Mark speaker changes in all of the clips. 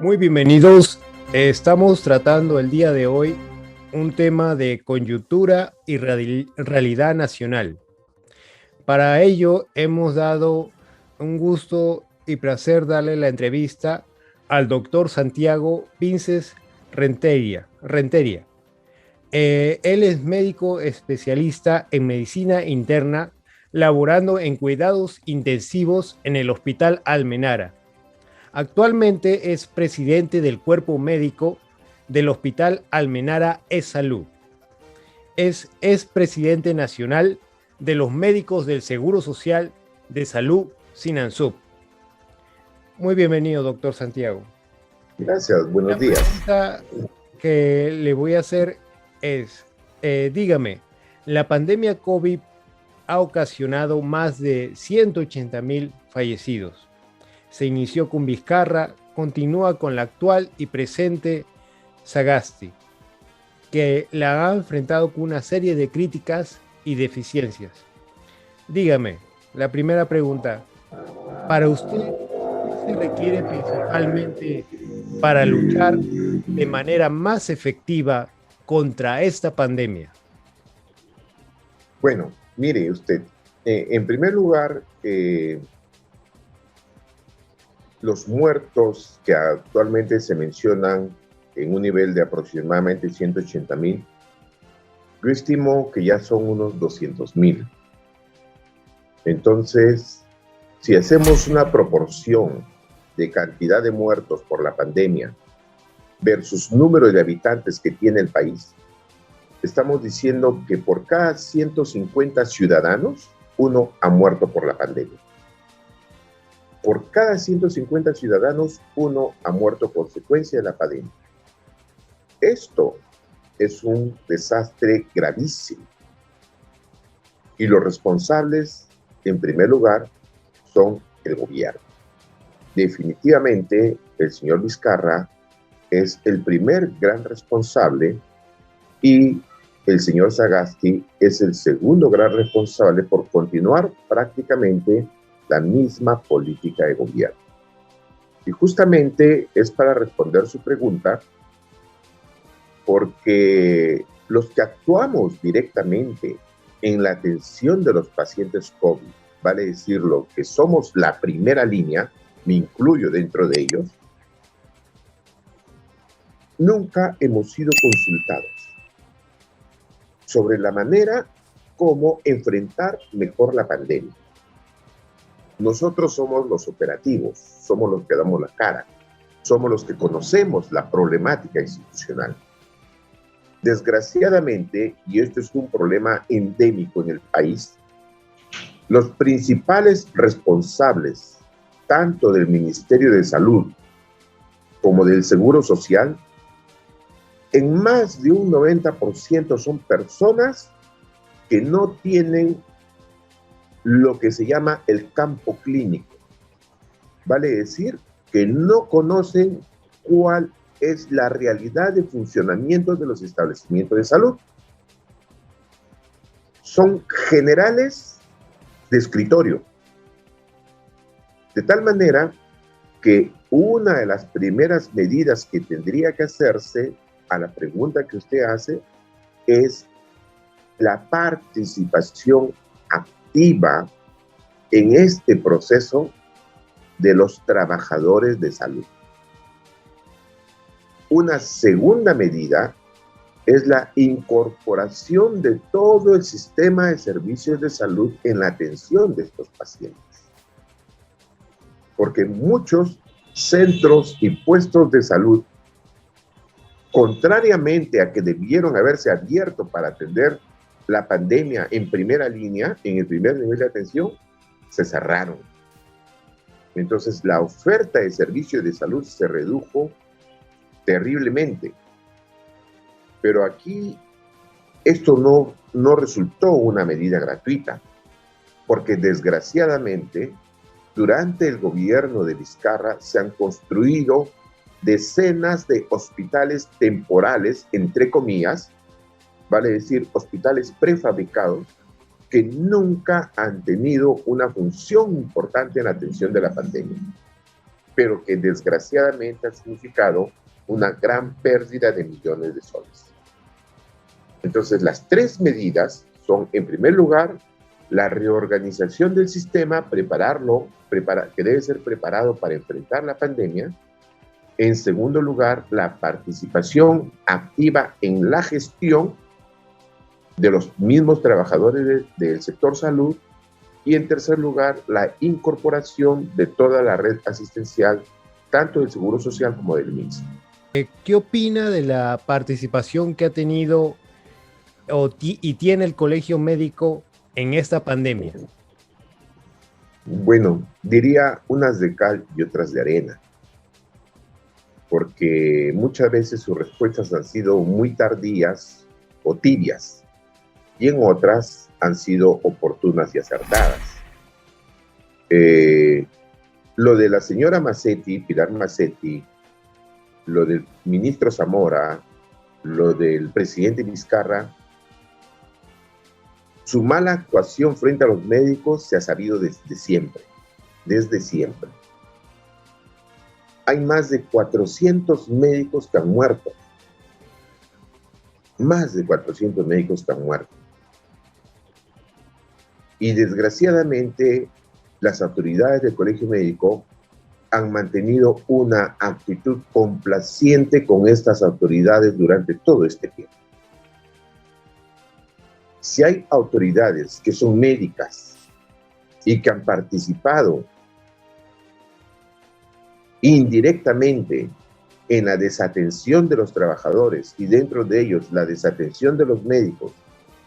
Speaker 1: Muy bienvenidos. Estamos tratando el día de hoy un tema de coyuntura y realidad nacional. Para ello hemos dado un gusto y placer darle la entrevista al doctor Santiago Vinces Renteria. Él es médico especialista en medicina interna, laborando en cuidados intensivos en el Hospital Almenara. Actualmente es presidente del cuerpo médico del Hospital Almenara E-Salud. Es presidente nacional de los médicos del Seguro Social de Salud Sinansub. Muy bienvenido, doctor Santiago.
Speaker 2: Gracias, buenos días.
Speaker 1: La pregunta que le voy a hacer es, dígame, la pandemia COVID ha ocasionado más de 180,000 fallecidos. Se inició con Vizcarra, continúa con la actual y presente Sagasti, que la ha enfrentado con una serie de críticas y deficiencias. Dígame, la primera pregunta, para usted, ¿qué se requiere principalmente para luchar de manera más efectiva contra esta pandemia?
Speaker 2: Bueno, mire usted, en primer lugar, los muertos que actualmente se mencionan en un nivel de aproximadamente 180,000, yo estimo que ya son unos 200,000. Entonces, si hacemos una proporción de cantidad de muertos por la pandemia versus número de habitantes que tiene el país, estamos diciendo que por cada 150 ciudadanos, uno ha muerto por la pandemia. Por cada 150 ciudadanos, uno ha muerto a consecuencia de la pandemia. Esto es un desastre gravísimo. Y los responsables, en primer lugar, son el gobierno. Definitivamente, el señor Vizcarra es el primer gran responsable y el señor Sagasti es el segundo gran responsable por continuar prácticamente la misma política de gobierno. Y justamente es para responder su pregunta, porque los que actuamos directamente en la atención de los pacientes COVID, vale decirlo, que somos la primera línea, me incluyo dentro de ellos, nunca hemos sido consultados sobre la manera como enfrentar mejor la pandemia. Nosotros somos los operativos, somos los que damos la cara, somos los que conocemos la problemática institucional. Desgraciadamente, y esto es un problema endémico en el país, los principales responsables, tanto del Ministerio de Salud como del Seguro Social, en más de un 90% son personas que no tienen lo que se llama el campo clínico. Vale decir que no conocen cuál es la realidad de funcionamiento de los establecimientos de salud. Son generales de escritorio. De tal manera que una de las primeras medidas que tendría que hacerse a la pregunta que usted hace es la participación activa en este proceso de los trabajadores de salud. Una segunda medida es la incorporación de todo el sistema de servicios de salud en la atención de estos pacientes. Porque muchos centros y puestos de salud, contrariamente a que debieron haberse abierto para atender la pandemia en primera línea, en el primer nivel de atención, se cerraron. Entonces, la oferta de servicios de salud se redujo terriblemente. Pero aquí, esto no resultó una medida gratuita, porque desgraciadamente, durante el gobierno de Vizcarra se han construido decenas de hospitales temporales, entre comillas, vale decir, hospitales prefabricados, que nunca han tenido una función importante en la atención de la pandemia. pero que desgraciadamente ha significado una gran pérdida de millones de soles. Entonces, las tres medidas son, en primer lugar, la reorganización del sistema, que debe ser preparado para enfrentar la pandemia. En segundo lugar, la participación activa en la gestión de los mismos trabajadores del sector salud. Y en tercer lugar, la incorporación de toda la red asistencial, tanto del Seguro Social como del MINS.
Speaker 1: ¿Qué opina de la participación que ha tenido y tiene el colegio médico en esta pandemia?
Speaker 2: Bueno, diría unas de cal y otras de arena, porque muchas veces sus respuestas han sido muy tardías o tibias, y en otras han sido oportunas y acertadas. Lo de la señora Massetti, Pilar Massetti, lo del ministro Zamora, lo del presidente Vizcarra, su mala actuación frente a los médicos se ha sabido desde siempre. Hay más de 400 médicos que han muerto. Más de 400 médicos que han muerto. Y desgraciadamente, las autoridades del Colegio Médico han mantenido una actitud complaciente con estas autoridades durante todo este tiempo. Si hay autoridades que son médicas y que han participado indirectamente en la desatención de los trabajadores y dentro de ellos la desatención de los médicos,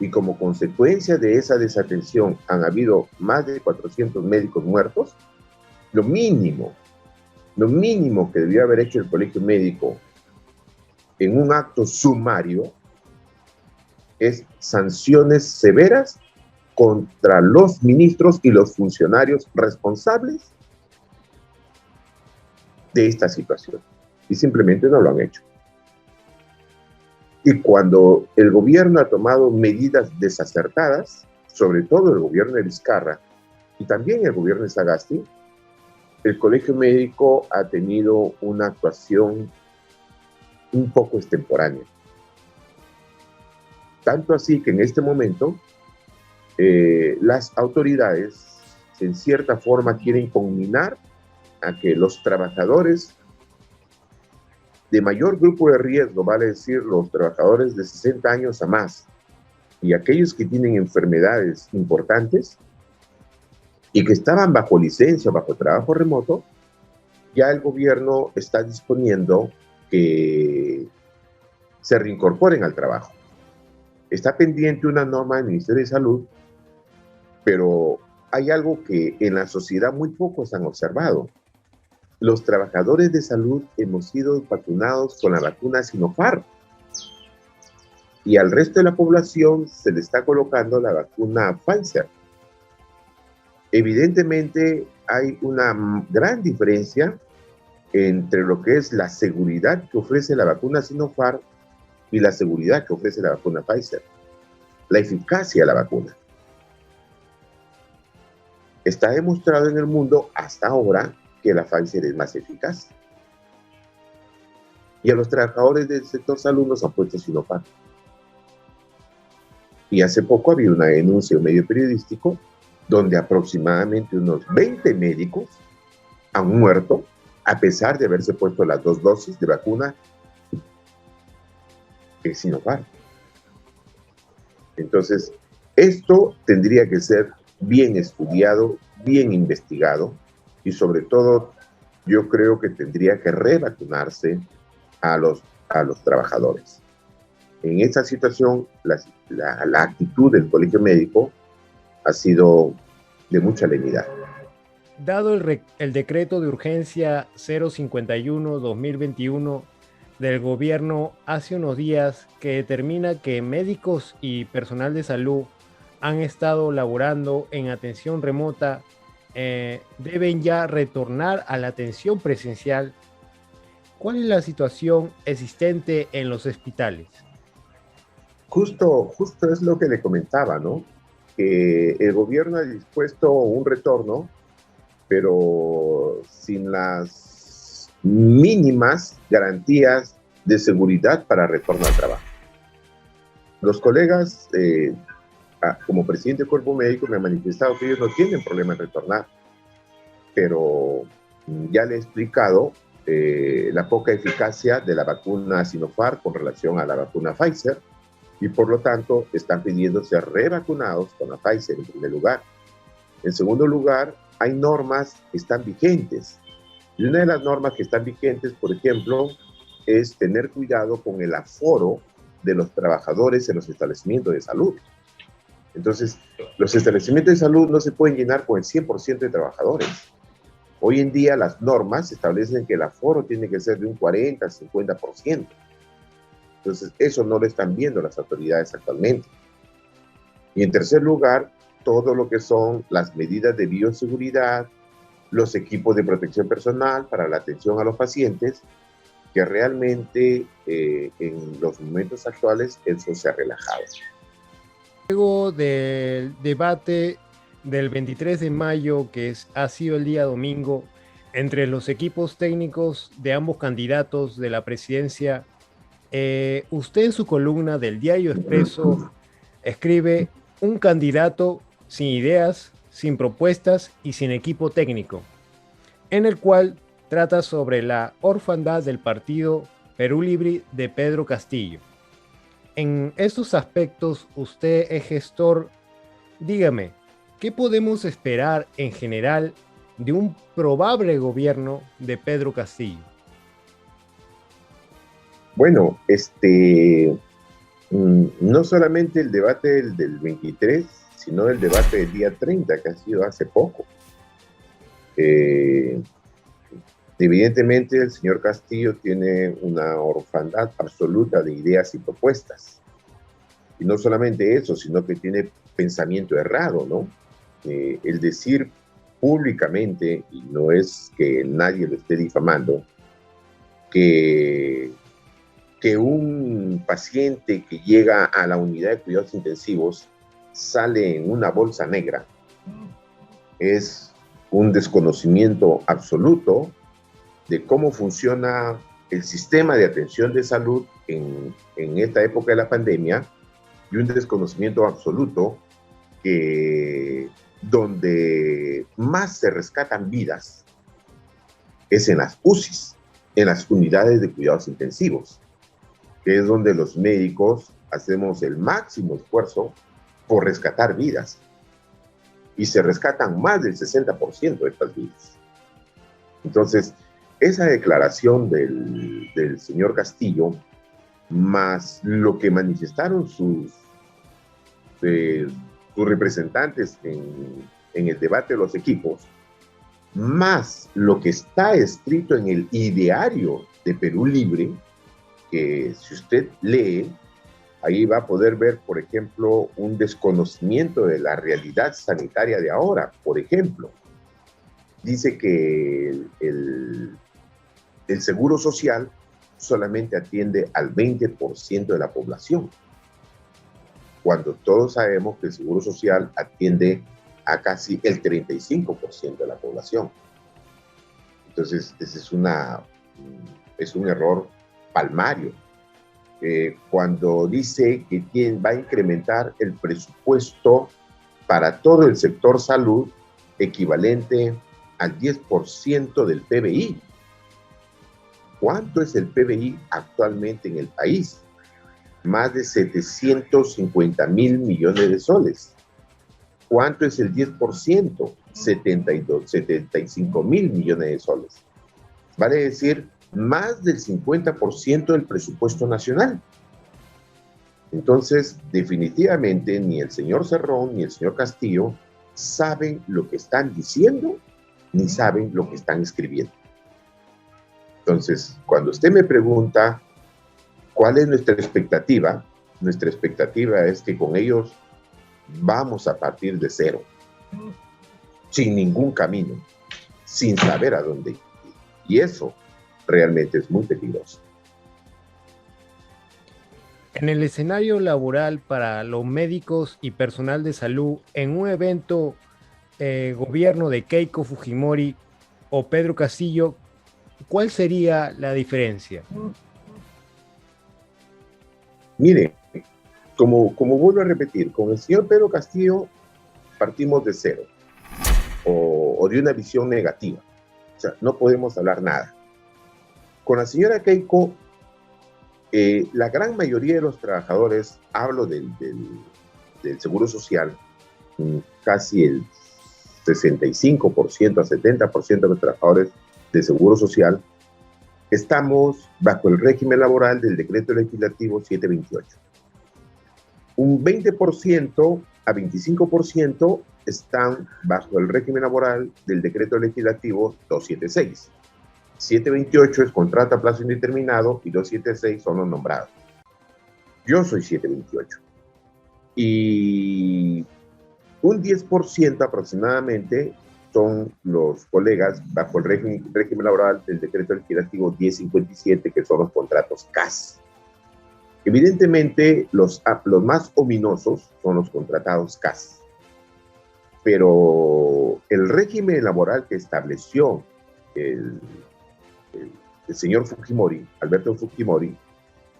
Speaker 2: y como consecuencia de esa desatención han habido más de 400 médicos muertos, lo mínimo que debió haber hecho el Colegio Médico en un acto sumario es sanciones severas contra los ministros y los funcionarios responsables de esta situación. Y simplemente no lo han hecho. Y cuando el gobierno ha tomado medidas desacertadas, sobre todo el gobierno de Vizcarra y también el gobierno de Sagasti, el Colegio Médico ha tenido una actuación un poco extemporánea. Tanto así que en este momento las autoridades en cierta forma quieren conminar a que los trabajadores de mayor grupo de riesgo, vale decir los trabajadores de 60 años a más, y aquellos que tienen enfermedades importantes y que estaban bajo licencia, bajo trabajo remoto, ya el gobierno está disponiendo que se reincorporen al trabajo. Está pendiente una norma del Ministerio de Salud, pero hay algo que en la sociedad muy pocos han observado. Los trabajadores de salud hemos sido vacunados con la vacuna Sinopharm y al resto de la población se le está colocando la vacuna Pfizer. Evidentemente hay una gran diferencia entre lo que es la seguridad que ofrece la vacuna Sinopharm y la seguridad que ofrece la vacuna Pfizer, la eficacia de la vacuna. Está demostrado en el mundo hasta ahora que la Pfizer es más eficaz. Y a los trabajadores del sector salud nos han puesto Sinopharm. Y hace poco había una denuncia en un medio periodístico donde aproximadamente unos 20 médicos han muerto a pesar de haberse puesto las 2 dosis de vacuna de Sinopharm. Entonces, esto tendría que ser bien estudiado, bien investigado, y sobre todo yo creo que tendría que revacunarse a los trabajadores. En esta situación, la actitud del Colegio Médico ha sido de mucha lenidad.
Speaker 1: Dado el decreto de urgencia 051-2021 del gobierno hace unos días que determina que médicos y personal de salud han estado laborando en atención remota, deben ya retornar a la atención presencial. ¿Cuál es la situación existente en los hospitales?
Speaker 2: Justo es lo que le comentaba, ¿no? Que el gobierno ha dispuesto un retorno, pero sin las mínimas garantías de seguridad para retorno al trabajo. Los colegas, como presidente del cuerpo médico, me han manifestado que ellos no tienen problema en retornar, pero ya le he explicado la poca eficacia de la vacuna Sinopharm con relación a la vacuna Pfizer, y por lo tanto están pidiendo ser revacunados con la Pfizer en primer lugar. En segundo lugar, hay normas que están vigentes, y una de las normas que están vigentes, por ejemplo, es tener cuidado con el aforo de los trabajadores en los establecimientos de salud. Entonces, los establecimientos de salud no se pueden llenar con el 100% de trabajadores. Hoy en día las normas establecen que el aforo tiene que ser de un 40 al 50%. Entonces, eso no lo están viendo las autoridades actualmente. Y en tercer lugar, todo lo que son las medidas de bioseguridad, los equipos de protección personal para la atención a los pacientes, que realmente en los momentos actuales eso se ha relajado.
Speaker 1: Luego del debate del 23 de mayo, ha sido el día domingo, entre los equipos técnicos de ambos candidatos de la presidencia, usted en su columna del Diario Expreso escribe: un candidato sin ideas, sin propuestas y sin equipo técnico, en el cual trata sobre la orfandad del partido Perú Libre de Pedro Castillo. En estos aspectos, usted es gestor. Dígame, ¿qué podemos esperar en general de un probable gobierno de Pedro Castillo?
Speaker 2: Bueno, no solamente el debate del 23, sino el debate del día 30, que ha sido hace poco. Evidentemente el señor Castillo tiene una orfandad absoluta de ideas y propuestas. Y no solamente eso, sino que tiene pensamiento errado, ¿no? El decir públicamente, y no es que nadie lo esté difamando, que un paciente que llega a la unidad de cuidados intensivos sale en una bolsa negra, es un desconocimiento absoluto de cómo funciona el sistema de atención de salud en esta época de la pandemia, y un desconocimiento absoluto que donde más se rescatan vidas es en las UCIs, en las unidades de cuidados intensivos, que es donde los médicos hacemos el máximo esfuerzo por rescatar vidas, y se rescatan más del 60% de estas vidas. Entonces, esa declaración del señor Castillo, más lo que manifestaron sus representantes en el debate de los equipos, más lo que está escrito en el ideario de Perú Libre, que si usted lee, ahí va a poder ver, por ejemplo, un desconocimiento de la realidad sanitaria de ahora. Por ejemplo, dice que el Seguro Social solamente atiende al 20% de la población, cuando todos sabemos que el Seguro Social atiende a casi el 35% de la población. Entonces, ese es un error palmario. Cuando dice que va a incrementar el presupuesto para todo el sector salud equivalente al 10% del PBI. ¿Cuánto es el PBI actualmente en el país? Más de 750.000 millones de soles. ¿Cuánto es el 10%? 75.000 millones de soles. Vale decir, más del 50% del presupuesto nacional. Entonces, definitivamente, ni el señor Cerrón ni el señor Castillo saben lo que están diciendo, ni saben lo que están escribiendo. Entonces, cuando usted me pregunta cuál es nuestra expectativa es que con ellos vamos a partir de cero, sin ningún camino, sin saber a dónde ir. Y eso realmente es muy peligroso.
Speaker 1: En el escenario laboral para los médicos y personal de salud, en un evento gobierno de Keiko Fujimori o Pedro Castillo, ¿cuál sería la diferencia?
Speaker 2: Mire, como vuelvo a repetir, con el señor Pedro Castillo partimos de cero o de una visión negativa. O sea, no podemos hablar nada. Con la señora Keiko, la gran mayoría de los trabajadores, hablo del Seguro Social, casi el 65% a 70% de los trabajadores de Seguro Social, estamos bajo el régimen laboral del Decreto Legislativo 728. Un 20% a 25% están bajo el régimen laboral del Decreto Legislativo 276. 728 es contrato a plazo indeterminado y 276 son los nombrados. Yo soy 728. Y un 10% aproximadamente son los colegas bajo el régimen laboral del Decreto Legislativo 1057, que son los contratos CAS. Evidentemente, los más ominosos son los contratados CAS. Pero el régimen laboral que estableció el señor Fujimori, Alberto Fujimori,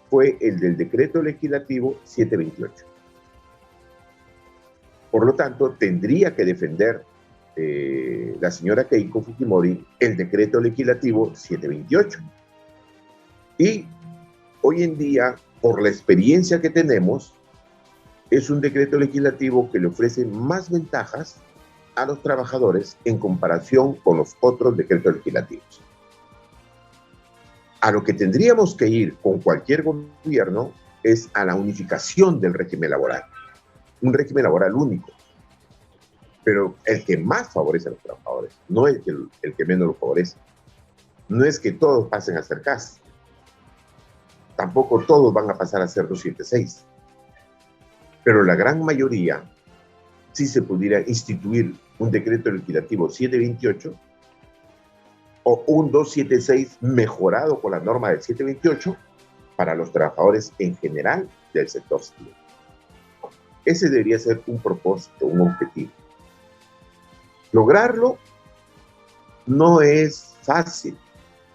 Speaker 2: fue el del Decreto Legislativo 728. Por lo tanto, tendría que defender la señora Keiko Fujimori el Decreto Legislativo 728. Y hoy en día, por la experiencia que tenemos, es un decreto legislativo que le ofrece más ventajas a los trabajadores en comparación con los otros decretos legislativos. A lo que tendríamos que ir con cualquier gobierno es a la unificación del régimen laboral. Un régimen laboral único, pero el que más favorece a los trabajadores, no el que menos los favorece. No es que todos pasen a ser CAS, tampoco todos van a pasar a ser 276, pero la gran mayoría, si se pudiera instituir un decreto legislativo 728 o un 276 mejorado con la norma del 728 para los trabajadores en general del sector civil. Ese debería ser un propósito, un objetivo. Lograrlo no es fácil,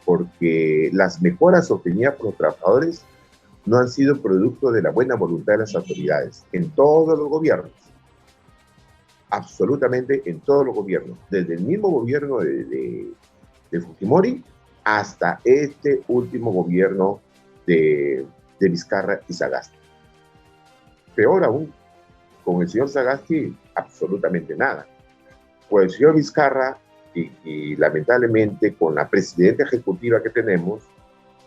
Speaker 2: porque las mejoras obtenidas por los trabajadores no han sido producto de la buena voluntad de las autoridades en todos los gobiernos, absolutamente en todos los gobiernos, desde el mismo gobierno de Fujimori hasta este último gobierno de Vizcarra y Sagasti. Peor aún, con el señor Sagasti, absolutamente nada. Pues el señor Vizcarra y lamentablemente con la presidenta ejecutiva que tenemos,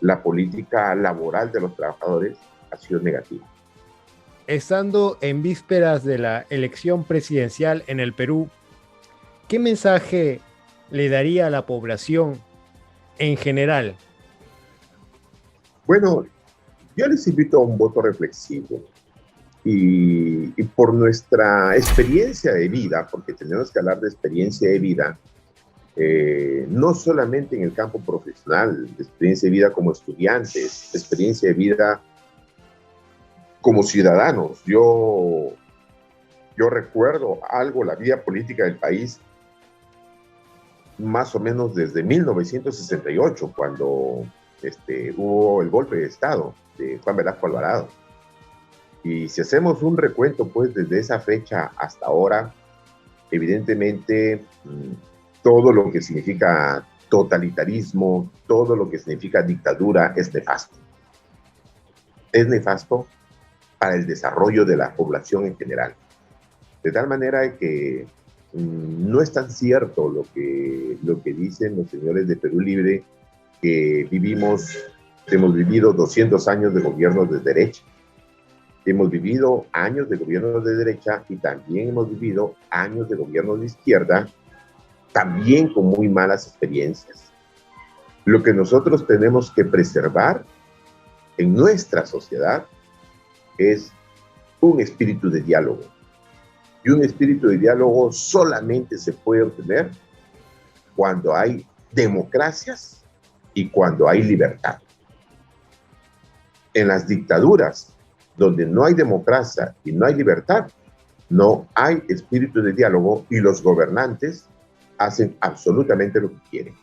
Speaker 2: la política laboral de los trabajadores ha sido negativa.
Speaker 1: Estando en vísperas de la elección presidencial en el Perú, ¿qué mensaje le daría a la población en general?
Speaker 2: Bueno, yo les invito a un voto reflexivo y por nuestra experiencia de vida, porque tenemos que hablar de experiencia de vida, no solamente en el campo profesional, experiencia de vida como estudiantes, experiencia de vida como ciudadanos. Yo recuerdo algo, la vida política del país, más o menos desde 1968, cuando hubo el golpe de Estado de Juan Velasco Alvarado. Y si hacemos un recuento, pues desde esa fecha hasta ahora, evidentemente todo lo que significa totalitarismo, todo lo que significa dictadura es nefasto. Es nefasto para el desarrollo de la población en general. De tal manera que no es tan cierto lo que dicen los señores de Perú Libre, que hemos vivido 200 años de gobiernos de derecha. Hemos vivido años de gobiernos de derecha y también hemos vivido años de gobiernos de izquierda, también con muy malas experiencias. Lo que nosotros tenemos que preservar en nuestra sociedad es un espíritu de diálogo. Y un espíritu de diálogo solamente se puede obtener cuando hay democracias y cuando hay libertad. En las dictaduras, donde no hay democracia y no hay libertad, no hay espíritu de diálogo y los gobernantes hacen absolutamente lo que quieren.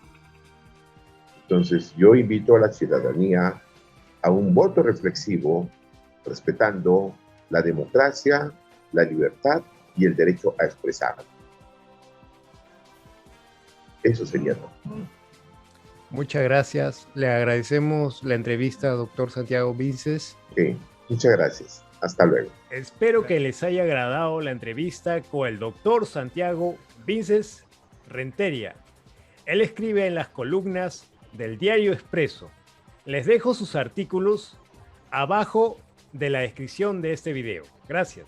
Speaker 2: Entonces, yo invito a la ciudadanía a un voto reflexivo, respetando la democracia, la libertad y el derecho a expresar. Eso sería todo.
Speaker 1: Muchas gracias. Le agradecemos la entrevista, doctor Santiago Vinces.
Speaker 2: Sí, muchas gracias. Hasta luego.
Speaker 1: Espero que les haya agradado la entrevista con el doctor Santiago Vinces Rentería. Él escribe en las columnas del Diario Expreso. Les dejo sus artículos abajo de la descripción de este video. Gracias.